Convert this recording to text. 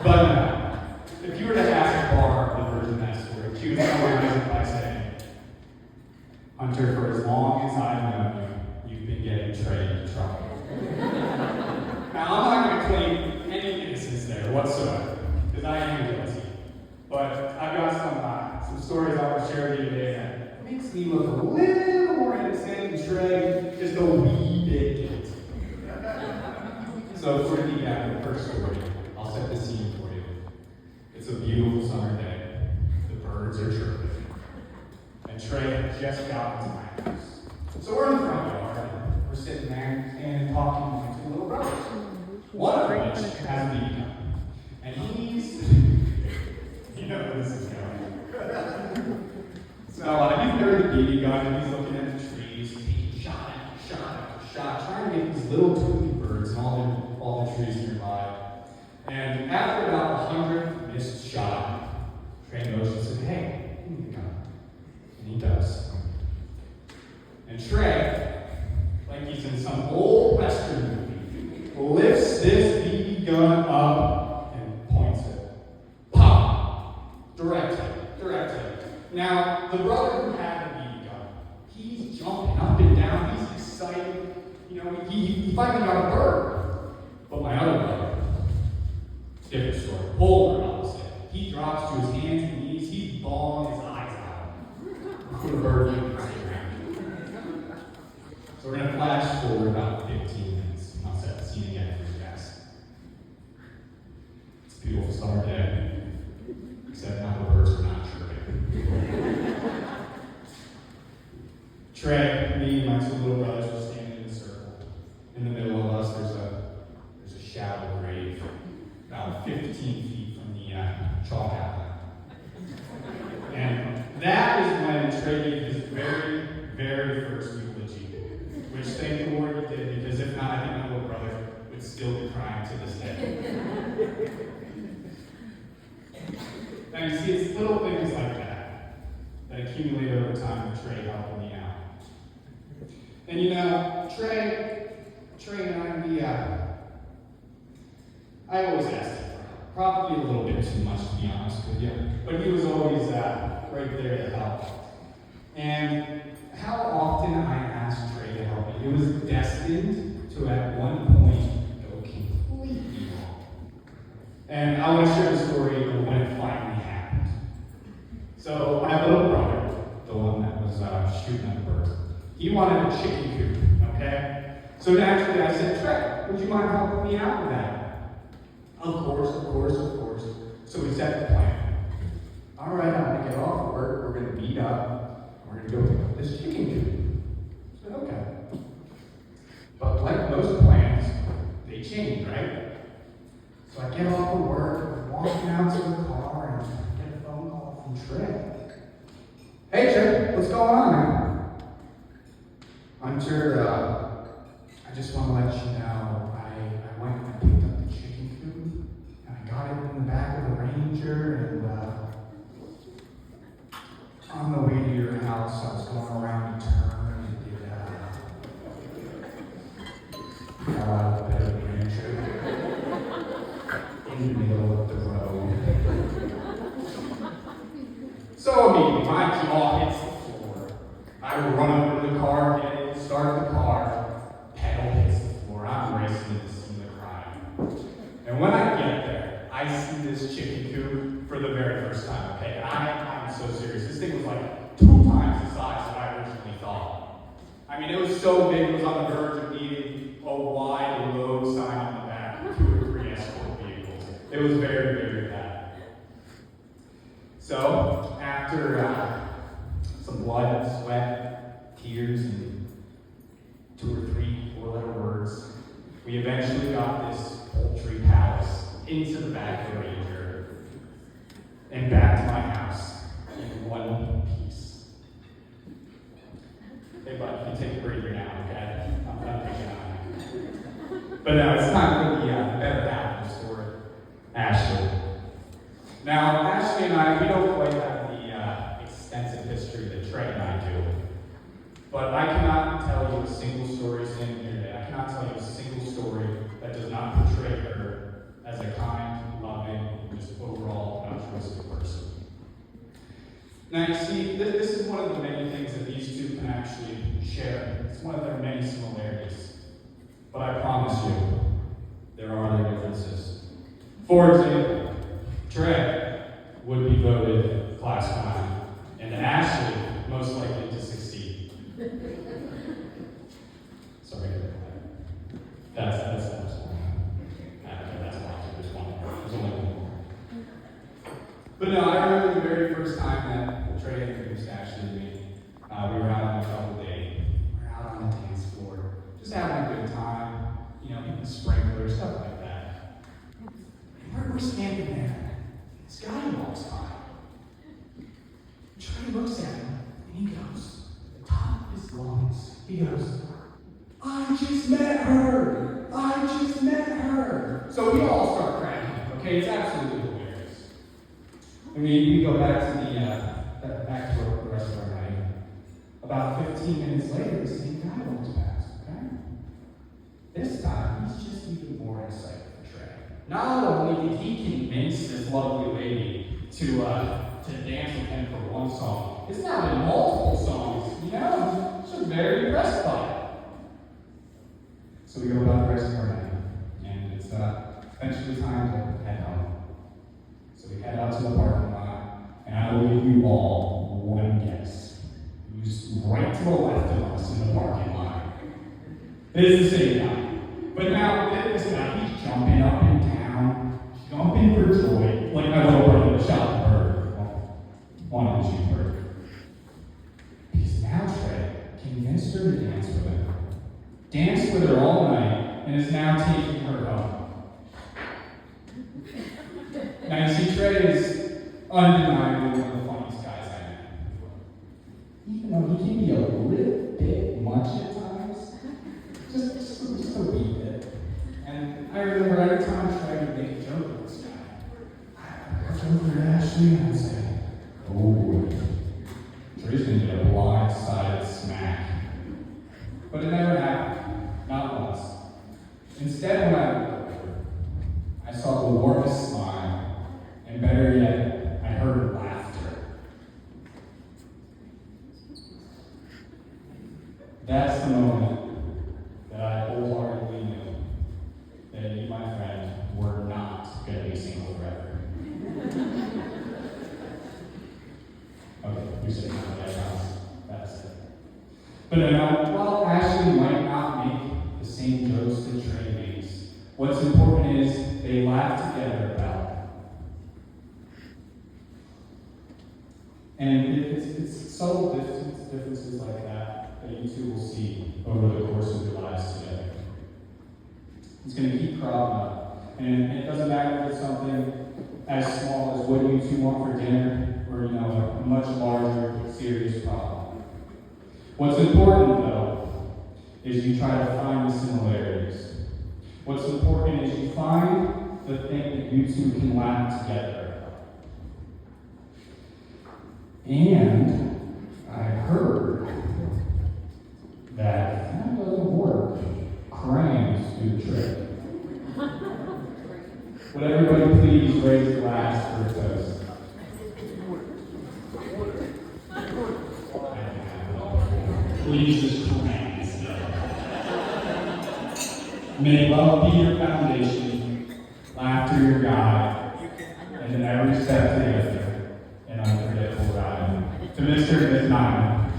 But if you were to ask Barb the version of that story, she would summarize it by saying, Hunter, for as long as I've known you, you've been getting Trey into trouble. Now, I'm not going to claim any innocence there whatsoever, because I am guilty. But I've got some stories I want to share with you today that makes me look a little more innocent and Trey just a wee bit guilty. So for the first story, I'll set the scene for you. It's a beautiful summer day. The birds are chirping. And Trey had just got into my house. So we're in the front yard, and we're sitting there and talking to my two little brothers. One of which has a BB gun. And he's, you know where this is going. So he's carrying the BB gun and he's looking at the trees, taking shot after shot after shot, trying to get these little tweety birds and all the trees nearby. And after about 100 missed shot, Trey motions and said, hey, give me the gun. And he does. And Trey, like he's in some old Western movie, lifts this BB gun up and points it. Pop! Direct hit. Now, the brother who had the BB gun, he's jumping up and down, he's excited. You know, he finally got a bird. But my other brother, different story, polar opposite. He drops to his hands and knees, he's bawling his eyes out before the bird even hits the ground. So we're going to flash forward about 15 minutes, and I'll set the scene again for you guys. It's a beautiful summer day, except now the birds are not chirping. Trey, me, and my two little brothers were standing in a circle. In the middle of us, there's a shallow grave, about 15 feet from the chalk outline. And that is when Trey gave his very, very first eulogy, which thank the Lord he did, because if not, I think my little brother would still be crying to this day. Now you see, it's little things like that accumulate over time with Trey helping me out. And you know, Trey and I always asked him for help. Probably a little bit too much, to be honest with you. But he was always right there to help. And how often I asked Trey to help me, it was destined to at one point go completely wrong. And I want to share the story of when it finally happened. So my little brother, the one that was shooting at the birds, he wanted a chicken coop, okay? So naturally I said, Trey, would you mind helping me out with that? Of course. So we set the plan. All right, I'm going to get off work, we're going to meet up, and we're going to go pick up this chicken coop. I said, okay. But like most plans, they change, right? So I get off of work, I'm walking out to the car, and I get a phone call from Trey. Hey Trey, what's going on, man? Hunter, I just want to let you know, I went and I picked up the chicken coop, and I got it in the back of the Ranger, and on the way to your house, I was going around a turn, and it fell out of the bed of the Ranger, in the middle of the road. So immediately, my jaw hits the floor. I run over to the car, get in, start the car, pedal hits the floor. I'm racing to the scene of the crime. And when I get there, I see this chicken coop for the very first time, okay? I'm so serious. This thing was like 2 times the size that I originally thought. I mean, it was so big, it was on the verge of needing a wide load sign on the back with 2 or 3 escort vehicles. It was very, very bad. So, after some blood, sweat, tears, and 2 or 3 4-letter words, we eventually got this poultry palace into the back of the Ranger and back to my house in one piece. Hey bud, you can take a breather now, okay? I'm done picking on you. But now it's time for the better half of the story, Ashley. Now, Ashley and I, we don't quite have the extensive history that Trey and I do. But I cannot tell you a single story standing here today. I cannot tell you a single story that does not portray her as a kind, loving, Now you see, this is one of the many things that these two can actually share. It's one of their many similarities. But I promise you, there are other differences. For example, Trey would be voted class clown, and Ashley most likely to succeed. Sorry, that's one. That's why there's one. There's only one more. But no, I remember the very first time that Trey introduced Ashley to me. We were out on a couple date. We were out on the dance floor, just having a good time. You know, hitting the sprinklers, stuff like that. And we're standing there. This guy walks by. Trey looks at him, and he goes, at the top of his lungs, he goes, I just met her! I just met her! So we all start cracking, okay? It's absolutely hilarious. And we go back to the rest of our night. About 15 minutes later, the same guy walks past, okay? This time, he's just even more excited for Trey. Not only did he convince this lovely lady to dance with him for one song, it's now been multiple songs, you know? She's very impressed by it. So we go about the rest of our night, and it's eventually time to head home. So we head out to the parking lot, and I will give you all one guess. Who's right to the left of us in the parking lot? It is the same guy. But now, this guy, he's jumping up and down, jumping for joy, like my little brother in the shop bird. One of the sheep bird. Because now Trey convinced her to dance with him. Danced with her all night, and is now taking her home. Now you see, Trey is undeniably one of the funniest guys I know. Even though he can be a little bit much at times, just a wee bit. And I remember every time Trey would make a joke with this guy, I looked over at Ashley and I'd say, oh, Trey's gonna get a blindsided smack. But it never happened, not once. Instead, when I looked over, I saw the warmest smile, and better yet, I heard laughter. That's the moment that I wholeheartedly knew that you, my friend, were not going to be single forever. Okay, you're saying that's it. But no, while Ashley might not make the same jokes that Trey makes, what's important is they laugh together about it. And it's subtle differences like that that you two will see over the course of your lives together. It's going to keep cropping up. And it doesn't matter if it's something as small as what do you two want for dinner, or a much larger, serious problem. What's important, though, is you try to find the similarities. What's important is you find the thing that you two can laugh together. And I heard that if that doesn't work, crayons do the trick. Would everybody please raise a glass for a toast? Please just crayons. May love be your foundation, laughter your guide, and in every step together, an unpredictable ride. To Mr. and Ms. Nyman.